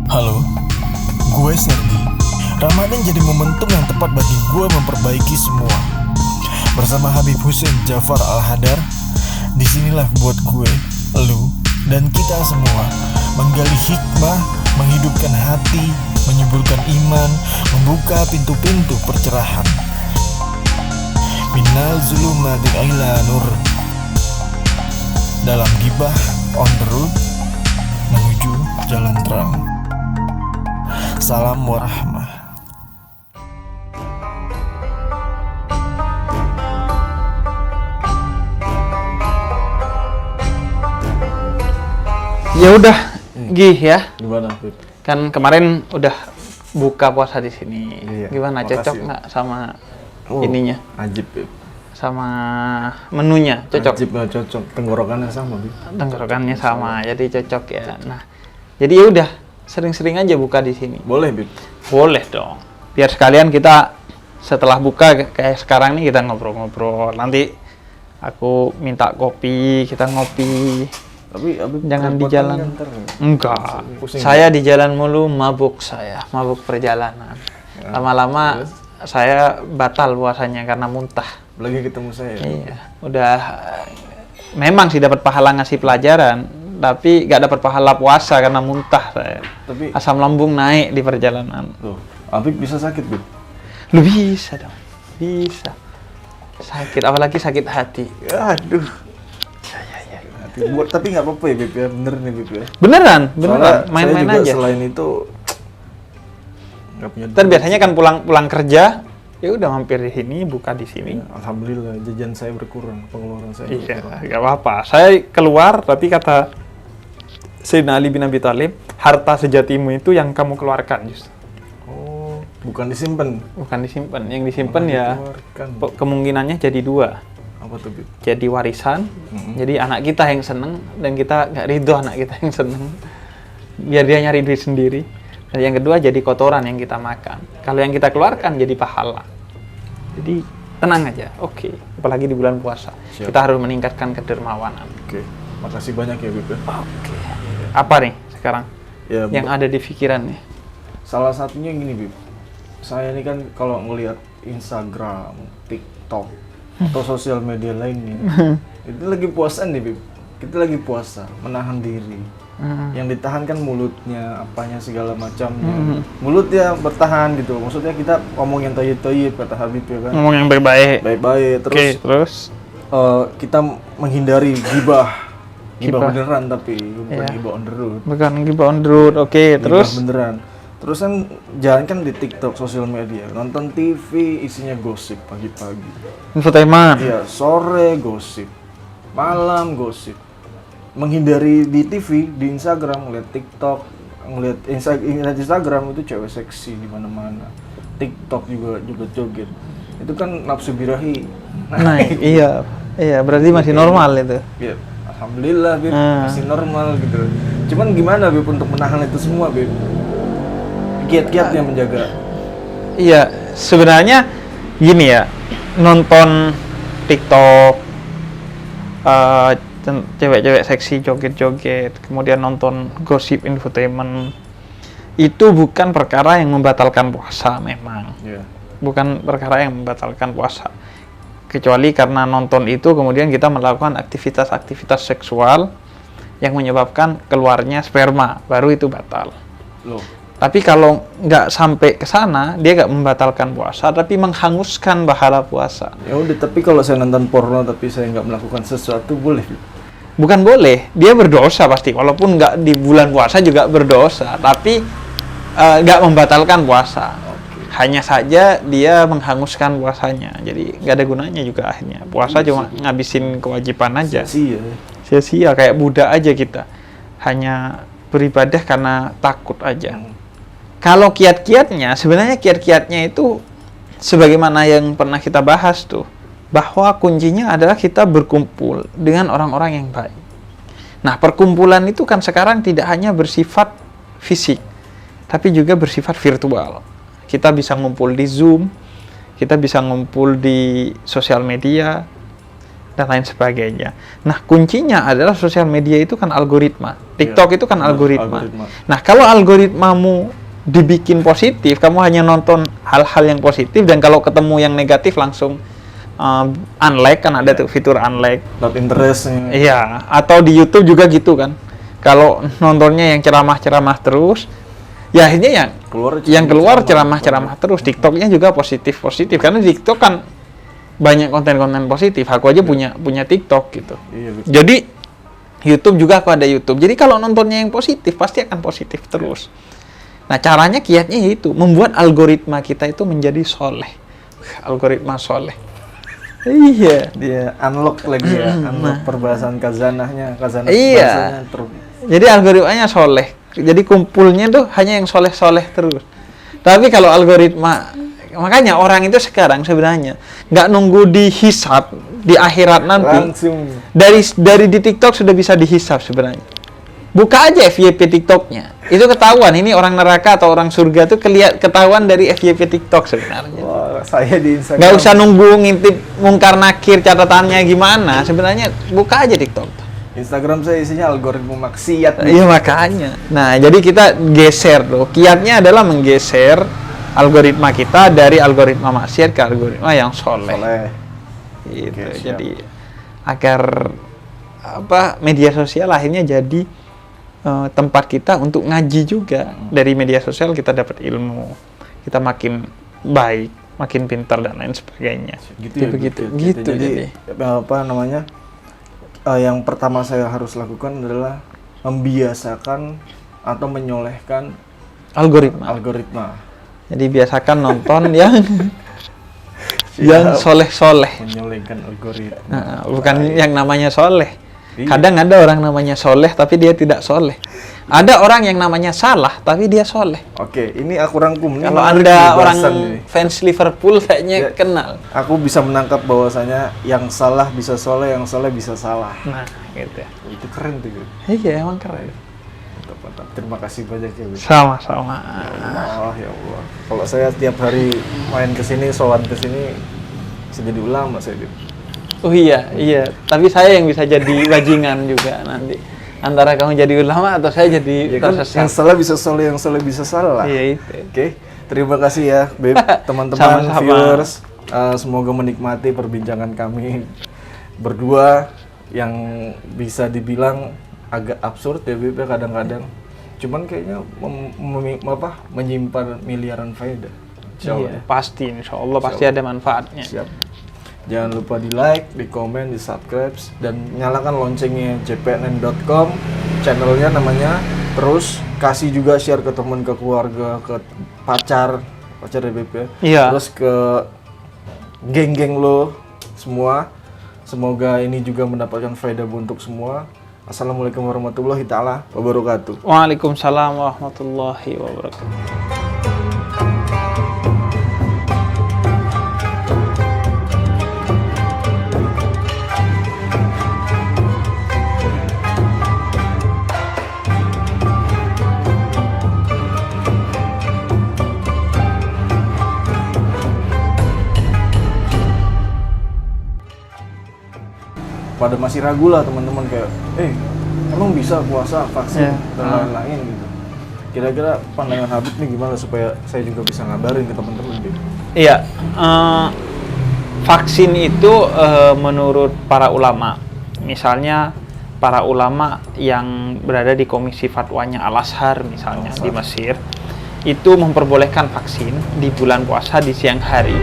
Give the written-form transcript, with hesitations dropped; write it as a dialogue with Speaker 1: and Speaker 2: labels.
Speaker 1: Halo, gue Sergi. Ramadan jadi momentum yang tepat bagi gue memperbaiki semua. Bersama Habib Hussein Jafar Al-Hadar, disinilah buat gue, lu, dan kita semua menggali hikmah, menghidupkan hati, menyuburkan iman, membuka pintu-pintu percerahan. Minal zulumati ila nur. Dalam gibah on the road menuju jalan terang. Salam warahmah.
Speaker 2: Ya udah, Gih ya.
Speaker 3: Gimana, Bib?
Speaker 2: Kan kemarin udah buka puasa di sini.
Speaker 3: Iya,
Speaker 2: Gimana,
Speaker 3: makasih.
Speaker 2: cocok nggak sama ininya?
Speaker 3: Ajib, Bib.
Speaker 2: Sama menunya cocok?
Speaker 3: Ajib nggak cocok, tenggorokannya sama, Bib.
Speaker 2: Tenggorokannya sama, jadi cocok ya. Nah, jadi ya udah, sering-sering aja buka di sini.
Speaker 3: Boleh, Bib.
Speaker 2: Boleh dong. Biar sekalian kita setelah buka kayak sekarang nih kita ngobrol-ngobrol. Nanti aku minta kopi, kita ngopi.
Speaker 3: Tapi Bib,
Speaker 2: Jangan di
Speaker 3: kerepotan
Speaker 2: jalan.
Speaker 3: kan ntar.
Speaker 2: Enggak.
Speaker 3: Pusing.
Speaker 2: Saya di jalan mulu mabuk mabuk perjalanan.
Speaker 3: Ya,
Speaker 2: Lama-lama
Speaker 3: terus?
Speaker 2: saya batal puasanya karena muntah.
Speaker 3: Lagi ketemu saya.
Speaker 2: Iya, udah memang sih dapat pahala ngasih pelajaran, tapi nggak dapat pahala puasa karena muntah saya.
Speaker 3: Tapi,
Speaker 2: Asam lambung naik di perjalanan.
Speaker 3: tuh, Abib bisa sakit, Bib.
Speaker 2: Lu bisa dong, bisa. Sakit, apalagi sakit hati. Aduh.
Speaker 3: Buat, tapi nggak apa-apa ya, Bib ya. Bener nih, Bib ya.
Speaker 2: Beneran,
Speaker 3: Soalnya
Speaker 2: main-main
Speaker 3: saya juga
Speaker 2: aja.
Speaker 3: selain itu nggak punya
Speaker 2: Ntar
Speaker 3: duit.
Speaker 2: biasanya kan pulang kerja, ya udah mampir di sini, buka di sini.
Speaker 3: Alhamdulillah, jajan saya berkurang, pengeluaran saya
Speaker 2: Iya,
Speaker 3: berkurang.
Speaker 2: nggak apa-apa. Saya keluar, tapi kata Sayyidina Ali bin Abi Thalib, harta sejatimu itu yang kamu keluarkan justru.
Speaker 3: Oh, bukan disimpan.
Speaker 2: Bukan disimpan. Yang disimpan
Speaker 3: Malah
Speaker 2: ya
Speaker 3: dikeluarkan.
Speaker 2: kemungkinannya jadi dua.
Speaker 3: Apa tuh, Bib?
Speaker 2: Jadi warisan, jadi anak kita yang seneng, dan kita nggak ridho anak kita yang seneng. Biar dia nyari duit sendiri. Dan yang kedua jadi kotoran yang kita makan. Kalau yang kita keluarkan jadi pahala. Jadi tenang aja, oke. Apalagi di bulan puasa.
Speaker 3: Siap.
Speaker 2: Kita harus meningkatkan kedermawanan.
Speaker 3: Oke, makasih banyak ya, Bib ya.
Speaker 2: Oke. Apa nih sekarang
Speaker 3: Ya,
Speaker 2: yang ada di pikiran nih?
Speaker 3: salah satunya gini, Bib. Saya ini kan kalau ngelihat Instagram, TikTok, atau sosial media lainnya, itu lagi puasa nih, Bib. Kita lagi puasa, menahan diri. Yang ditahan kan mulutnya, apanya segala macamnya. Mulutnya bertahan gitu. Maksudnya kita ngomong yang toyib-toyib, kata Habib ya kan.
Speaker 2: Ngomong yang baik-baik.
Speaker 3: Baik-baik. Terus
Speaker 2: Oke, terus
Speaker 3: kita menghindari gibah. Gibah
Speaker 2: Gibah.
Speaker 3: beneran tapi bukan
Speaker 2: Iya.
Speaker 3: gibah on the road.
Speaker 2: bukan gibah on the road. Oke,
Speaker 3: Gibah
Speaker 2: terus
Speaker 3: beneran. Terus kan jalan kan di TikTok, sosial media, nonton TV isinya gosip pagi-pagi.
Speaker 2: infotainment.
Speaker 3: Iya, sore gosip, malam gosip. Menghindari di TV, di Instagram, ngeliat TikTok, ngeliat Instagram itu cewek seksi di mana-mana. TikTok juga joget. Itu kan nafsu birahi.
Speaker 2: Naik. Iya, berarti masih normal itu.
Speaker 3: Ya, alhamdulillah, Bib,
Speaker 2: Ah.
Speaker 3: masih normal gitu. Cuman gimana, Bib, untuk menahan itu semua, Bib? Giat-giat yang menjaga.
Speaker 2: Iya, sebenarnya gini ya, nonton TikTok, cewek-cewek seksi joget-joget, kemudian nonton gosip infotainment, itu bukan perkara yang membatalkan puasa memang.
Speaker 3: Iya.
Speaker 2: Bukan perkara yang membatalkan puasa. Kecuali karena nonton itu kemudian kita melakukan aktivitas-aktivitas seksual yang menyebabkan keluarnya sperma, baru itu batal.
Speaker 3: Loh,
Speaker 2: Tapi kalau nggak sampai ke sana, dia nggak membatalkan puasa, tapi menghanguskan pahala puasa.
Speaker 3: ya udah, tapi kalau saya nonton porno tapi saya nggak melakukan sesuatu, boleh, Bib?
Speaker 2: Bukan boleh, dia berdosa pasti. Walaupun nggak di bulan puasa juga berdosa, tapi nggak membatalkan puasa. Hanya saja dia menghanguskan puasanya. Jadi nggak ada gunanya juga akhirnya. Puasa cuma ngabisin kewajiban aja.
Speaker 3: Sia.
Speaker 2: Sia-sia, kayak budak aja kita. Hanya beribadah karena takut aja. Kalau kiat-kiatnya, sebenarnya kiat-kiatnya itu sebagaimana yang pernah kita bahas tuh, bahwa kuncinya adalah kita berkumpul dengan orang-orang yang baik. Nah, perkumpulan itu kan sekarang tidak hanya bersifat fisik, tapi juga bersifat virtual. Kita bisa ngumpul di Zoom, kita bisa ngumpul di sosial media, dan lain sebagainya. Nah, kuncinya adalah sosial media itu kan algoritma. TikTok itu kan algoritma. Nah, kalau algoritmamu dibikin positif, kamu hanya nonton hal-hal yang positif, dan kalau ketemu yang negatif langsung unlike, kan ada tuh fitur unlike.
Speaker 3: Not interest.
Speaker 2: Iya, atau di YouTube juga gitu kan. Kalau nontonnya yang ceramah-ceramah terus, ya akhirnya yang keluar ceramah-ceramah terus. TikToknya juga positif karena di TikTok kan banyak konten-konten positif. Aku aja punya TikTok gitu.
Speaker 3: Iya, betul.
Speaker 2: Jadi YouTube juga aku ada YouTube. Jadi kalau nontonnya yang positif pasti akan positif terus. Nah, caranya kiatnya yaitu membuat algoritma kita itu menjadi soleh. Algoritma soleh. Iya.
Speaker 3: Dia unlock lagi ya, unlock perbahasan kazanahnya,
Speaker 2: Iya. Jadi algoritmanya soleh. Jadi kumpulnya tuh hanya yang soleh-soleh terus. Tapi kalau algoritma, makanya orang itu sekarang sebenarnya nggak nunggu dihisap di akhirat nanti.
Speaker 3: Langsung.
Speaker 2: Dari di TikTok sudah bisa dihisap sebenarnya. Buka aja FYP TikToknya. Itu ketahuan ini orang neraka atau orang surga tuh ketahuan dari FYP TikTok sebenarnya.
Speaker 3: Wah, saya di Instagram.
Speaker 2: Nggak usah nunggu ngintip mungkar nakir catatannya gimana. Sebenarnya buka aja TikTok.
Speaker 3: Instagram saya isinya algoritma maksiat.
Speaker 2: Iya makanya. Nah, jadi kita geser tuh. Kiatnya adalah menggeser algoritma kita dari algoritma maksiat ke algoritma yang soleh. Gitu.
Speaker 3: Oke, siap.
Speaker 2: Jadi agar media sosial akhirnya jadi tempat kita untuk ngaji juga. Dari media sosial kita dapat ilmu, kita makin baik, makin pintar dan lain sebagainya.
Speaker 3: Gitu. Jadi yang pertama saya harus lakukan adalah membiasakan atau menyolehkan algoritma.
Speaker 2: Jadi biasakan nonton yang soleh-soleh.
Speaker 3: Menyolehkan algoritma.
Speaker 2: Nah, bukan yang namanya soleh.
Speaker 3: Iya.
Speaker 2: Kadang ada orang namanya soleh tapi dia tidak soleh. Ada orang yang namanya salah tapi dia soleh.
Speaker 3: Oke, ini aku rangkum.
Speaker 2: Kalau Anda orang fans Liverpool kayaknya
Speaker 3: Ya,
Speaker 2: kenal.
Speaker 3: Aku bisa menangkap bahwasanya yang salah bisa soleh, yang soleh bisa salah.
Speaker 2: Nah, gitu.
Speaker 3: Itu keren tuh. Gitu.
Speaker 2: Iya, emang keren.
Speaker 3: Mantap. Terima kasih banyak ya. Bib.
Speaker 2: Sama-sama.
Speaker 3: Ya Allah. Kalau saya tiap hari main ke sini, sowan ke sini, bisa jadi ulama saya. Bib.
Speaker 2: Oh iya. Tapi saya yang bisa jadi bajingan juga nanti. Antara kamu jadi ulama atau saya jadi
Speaker 3: Ya kan,
Speaker 2: tersesat.
Speaker 3: yang salah bisa soleh, yang soleh bisa salah.
Speaker 2: Iya itu.
Speaker 3: Oke, terima kasih ya, Beb, teman-teman
Speaker 2: Sama-sama.
Speaker 3: viewers. Semoga menikmati perbincangan kami berdua yang bisa dibilang agak absurd ya, Beb, kadang-kadang. Cuman kayaknya menyimpan miliaran faedah. Insyaallah.
Speaker 2: Iya, pasti insya Allah pasti ada manfaatnya.
Speaker 3: Siap. Jangan lupa di like, di komen, di subscribe, dan nyalakan loncengnya jpnn.com, channelnya namanya. Terus kasih juga share ke teman, ke keluarga, ke pacar DBP ya.
Speaker 2: Iya.
Speaker 3: Terus ke geng-geng lo semua. Semoga ini juga mendapatkan faedah untuk semua. Assalamualaikum warahmatullahi taala wabarakatuh.
Speaker 2: Waalaikumsalam warahmatullahi wabarakatuh.
Speaker 3: Pada masih ragu lah teman-teman, kayak emang bisa puasa, vaksin,
Speaker 2: Yeah.
Speaker 3: dan lain-lain gitu. Kira-kira pandangan Habib nih gimana supaya saya juga bisa ngabarin ke teman-teman gitu.
Speaker 2: Iya, vaksin itu menurut para ulama, misalnya para ulama yang berada di komisi fatwanya Al-Azhar misalnya di Mesir, itu memperbolehkan vaksin di bulan puasa di siang hari.